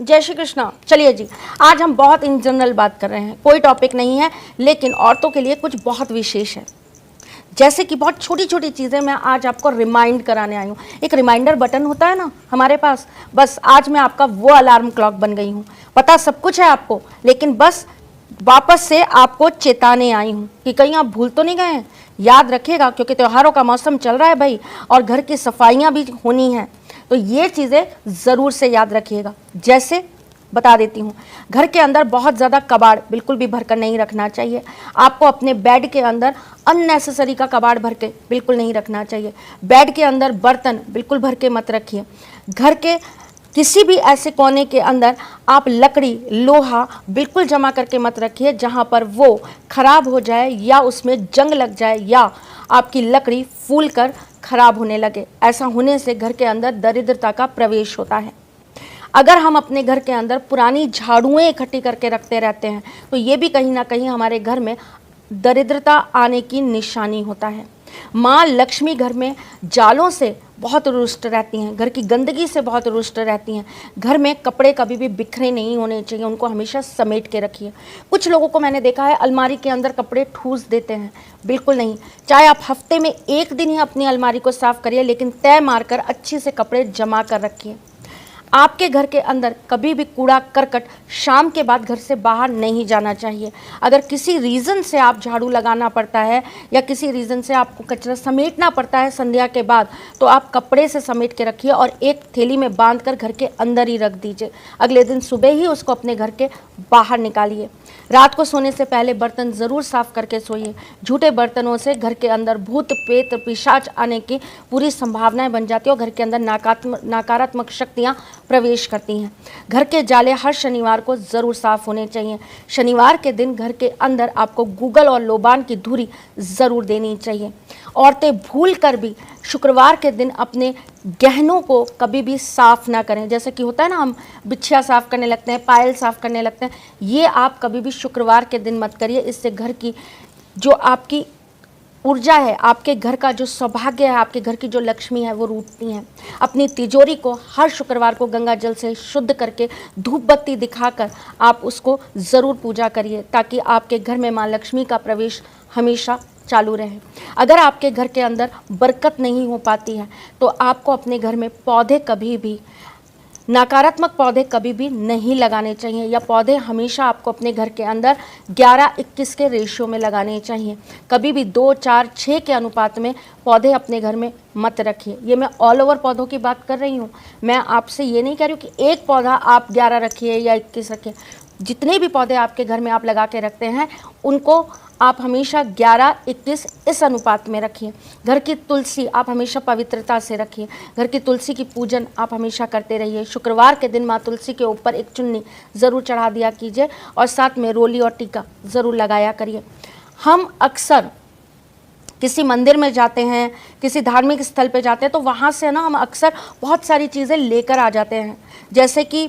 जय श्री कृष्णा। चलिए जी, आज हम बहुत इन जनरल बात कर रहे हैं, कोई टॉपिक नहीं है, लेकिन औरतों के लिए कुछ बहुत विशेष है। जैसे कि बहुत छोटी छोटी चीज़ें मैं आज आपको रिमाइंड कराने आई हूँ। एक रिमाइंडर बटन होता है ना हमारे पास, बस आज मैं आपका वो अलार्म क्लॉक बन गई हूँ। पता सब कुछ है आपको, लेकिन बस वापस से आपको चेताने आई हूँ कि कहीं आप भूल तो नहीं गए हैं। याद रखिएगा, क्योंकि त्योहारों का मौसम चल रहा है भाई, और घर की सफाइयाँ भी होनी हैं, तो ये चीज़ें ज़रूर से याद रखिएगा। जैसे बता देती हूँ, घर के अंदर बहुत ज़्यादा कबाड़ बिल्कुल भी भरकर नहीं रखना चाहिए। आपको अपने बेड के अंदर अननेसेसरी का कबाड़ भर के बिल्कुल नहीं रखना चाहिए। बेड के अंदर बर्तन बिल्कुल भर के मत रखिए। घर के किसी भी ऐसे कोने के अंदर आप लकड़ी लोहा बिल्कुल जमा करके मत रखिए जहाँ पर वो खराब हो जाए या उसमें जंग लग जाए या आपकी लकड़ी फूल कर खराब होने लगे। ऐसा होने से घर के अंदर दरिद्रता का प्रवेश होता है। अगर हम अपने घर के अंदर पुरानी झाड़ुएं इकट्ठी करके रखते रहते हैं तो ये भी कहीं ना कहीं हमारे घर में दरिद्रता आने की निशानी होता है। माँ लक्ष्मी घर में जालों से बहुत रुष्ट रहती हैं, घर की गंदगी से बहुत रुष्ट रहती हैं। घर में कपड़े कभी भी बिखरे नहीं होने चाहिए, उनको हमेशा समेट के रखिए। कुछ लोगों को मैंने देखा है अलमारी के अंदर कपड़े ठूस देते हैं, बिल्कुल नहीं। चाहे आप हफ्ते में एक दिन ही अपनी अलमारी को साफ करिए, लेकिन तय मारकर अच्छे से कपड़े जमा कर रखिए। आपके घर के अंदर कभी भी कूड़ा करकट शाम के बाद घर से बाहर नहीं जाना चाहिए। अगर किसी रीज़न से आप झाड़ू लगाना पड़ता है या किसी रीज़न से आपको कचरा समेटना पड़ता है संध्या के बाद, तो आप कपड़े से समेट के रखिए और एक थैली में बांधकर घर के अंदर ही रख दीजिए। अगले दिन सुबह ही उसको अपने घर के बाहर निकालिए। रात को सोने से पहले बर्तन ज़रूर साफ़ करके सोइए। झूठे बर्तनों से घर के अंदर भूत प्रेत पिशाच आने की पूरी संभावनाएं बन जाती है और घर के अंदर नकारात्मक शक्तियां प्रवेश करती हैं। घर के जाले हर शनिवार को ज़रूर साफ़ होने चाहिए। शनिवार के दिन घर के अंदर आपको गूगल और लोबान की धुरी ज़रूर देनी चाहिए। औरतें भूल कर भी शुक्रवार के दिन अपने गहनों को कभी भी साफ़ ना करें। जैसे कि होता है ना, हम बिछिया साफ़ करने लगते हैं, पायल साफ़ करने लगते हैं, ये आप कभी भी शुक्रवार के दिन मत करिए। इससे घर की जो आपकी ऊर्जा है, आपके घर का जो सौभाग्य है, आपके घर की जो लक्ष्मी है, वो रूठती हैं। अपनी तिजोरी को हर शुक्रवार को गंगा जल से शुद्ध करके धूप बत्ती दिखाकर आप उसको ज़रूर पूजा करिए, ताकि आपके घर में माँ लक्ष्मी का प्रवेश हमेशा चालू रहे। अगर आपके घर के अंदर बरकत नहीं हो पाती है तो आपको अपने घर में पौधे कभी भी, नकारात्मक पौधे कभी भी नहीं लगाने चाहिए, या पौधे हमेशा आपको अपने घर के अंदर 11-21 के रेशियो में लगाने चाहिए। कभी भी 2-4-6 के अनुपात में पौधे अपने घर में मत रखिए। ये मैं ऑल ओवर पौधों की बात कर रही हूँ। मैं आपसे ये नहीं कह रही हूँ कि एक पौधा आप 11 रखिए या 21 रखिए। जितने भी पौधे आपके घर में आप लगा के रखते हैं उनको आप हमेशा 11-21 इस अनुपात में रखिए। घर की तुलसी आप हमेशा पवित्रता से रखिए। घर की तुलसी की पूजन आप हमेशा करते रहिए। शुक्रवार के दिन माँ तुलसी के ऊपर एक चुन्नी ज़रूर चढ़ा दिया कीजिए और साथ में रोली और टीका ज़रूर लगाया करिए। हम अक्सर किसी मंदिर में जाते हैं, किसी धार्मिक स्थल पे जाते हैं, तो वहाँ से ना हम अक्सर बहुत सारी चीज़ें लेकर आ जाते हैं। जैसे कि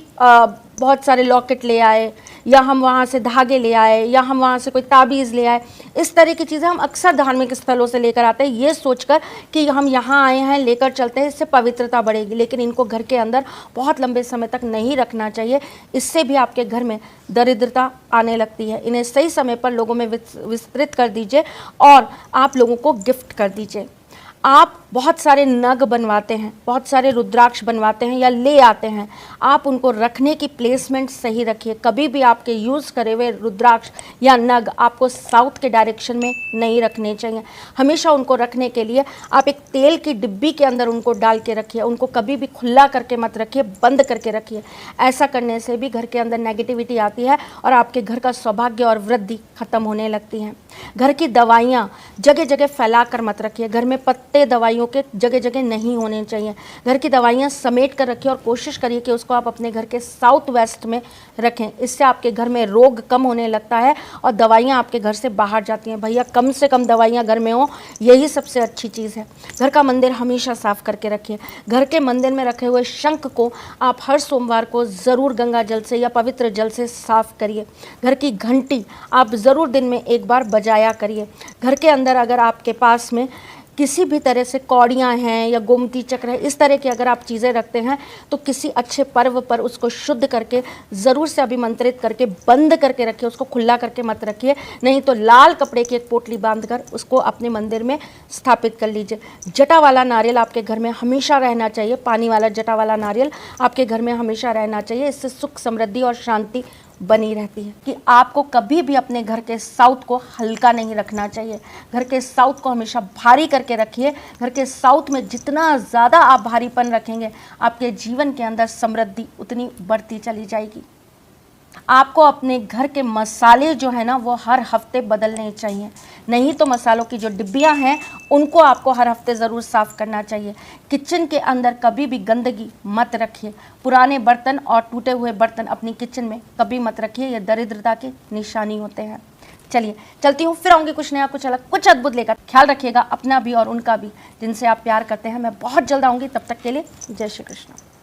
बहुत सारे लॉकेट ले आए, या हम वहाँ से धागे ले आए, या हम वहाँ से कोई ताबीज़ ले आए। इस तरह की चीज़ें हम अक्सर धार्मिक स्थलों से लेकर आते हैं, ये सोचकर कि हम यहाँ आए हैं, लेकर चलते हैं, इससे पवित्रता बढ़ेगी। लेकिन इनको घर के अंदर बहुत लंबे समय तक नहीं रखना चाहिए, इससे भी आपके घर में दरिद्रता आने लगती है। इन्हें सही समय पर लोगों में विस्तृत कर दीजिए और आप लोगों को गिफ्ट कर दीजिए। आप बहुत सारे नग बनवाते हैं, बहुत सारे रुद्राक्ष बनवाते हैं या ले आते हैं, आप उनको रखने की प्लेसमेंट सही रखिए। कभी भी आपके यूज़ करे हुए रुद्राक्ष या नग आपको साउथ के डायरेक्शन में नहीं रखने चाहिए। हमेशा उनको रखने के लिए आप एक तेल की डिब्बी के अंदर उनको डाल के रखिए। उनको कभी भी खुला करके मत रखिए, बंद करके रखिए। ऐसा करने से भी घर के अंदर नेगेटिविटी आती है और आपके घर का सौभाग्य और वृद्धि खत्म होने लगती हैं। घर की दवाइयाँ जगह जगह फैला कर मत रखिए। घर में पत्ते दवाइयों के जगह जगह नहीं होने चाहिए। घर की दवाइयाँ समेट कर रखिए और कोशिश करिए कि उसको आप अपने घर के साउथ वेस्ट में रखें। इससे आपके घर में रोग कम होने लगता है और दवाइयाँ आपके घर से बाहर जाती हैं। भैया कम से कम दवाइयाँ घर में हो, यही सबसे अच्छी चीज़ है। घर का मंदिर हमेशा साफ़ करके रखिए। घर के मंदिर में रखे हुए शंख को आप हर सोमवार को ज़रूर गंगा जल से या पवित्र जल से साफ़ करिए। घर की घंटी आप ज़रूर दिन में एक बार बजाया करिए। घर के अंदर अगर आपके पास में किसी भी तरह से कौड़ियाँ हैं या गोमती चक्र है, इस तरह की अगर आप चीज़ें रखते हैं तो किसी अच्छे पर्व पर उसको शुद्ध करके ज़रूर से अभिमंत्रित करके बंद करके रखिए, उसको खुला करके मत रखिए। नहीं तो लाल कपड़े की एक पोटली बांधकर उसको अपने मंदिर में स्थापित कर लीजिए। जटा वाला नारियल आपके घर में हमेशा रहना चाहिए, पानी वाला जटा वाला नारियल आपके घर में हमेशा रहना चाहिए। इससे सुख, समृद्धि और शांति बनी रहती है। कि आपको कभी भी अपने घर के साउथ को हल्का नहीं रखना चाहिए, घर के साउथ को हमेशा भारी करके रखिए। घर के साउथ में जितना ज़्यादा आप भारीपन रखेंगे, आपके जीवन के अंदर समृद्धि उतनी बढ़ती चली जाएगी। आपको अपने घर के मसाले जो है ना वो हर हफ्ते बदलने चाहिए, नहीं तो मसालों की जो डिब्बियां हैं उनको आपको हर हफ्ते ज़रूर साफ़ करना चाहिए। किचन के अंदर कभी भी गंदगी मत रखिए, पुराने बर्तन और टूटे हुए बर्तन अपनी किचन में कभी मत रखिए, ये दरिद्रता की निशानी होते हैं। चलिए चलती हूँ, फिर आऊँगी कुछ नया, कुछ अलग, कुछ अद्भुत लेकर। ख्याल रखिएगा अपना भी और उनका भी जिनसे आप प्यार करते हैं। मैं बहुत जल्द आऊँगी, तब तक के लिए जय श्री कृष्ण।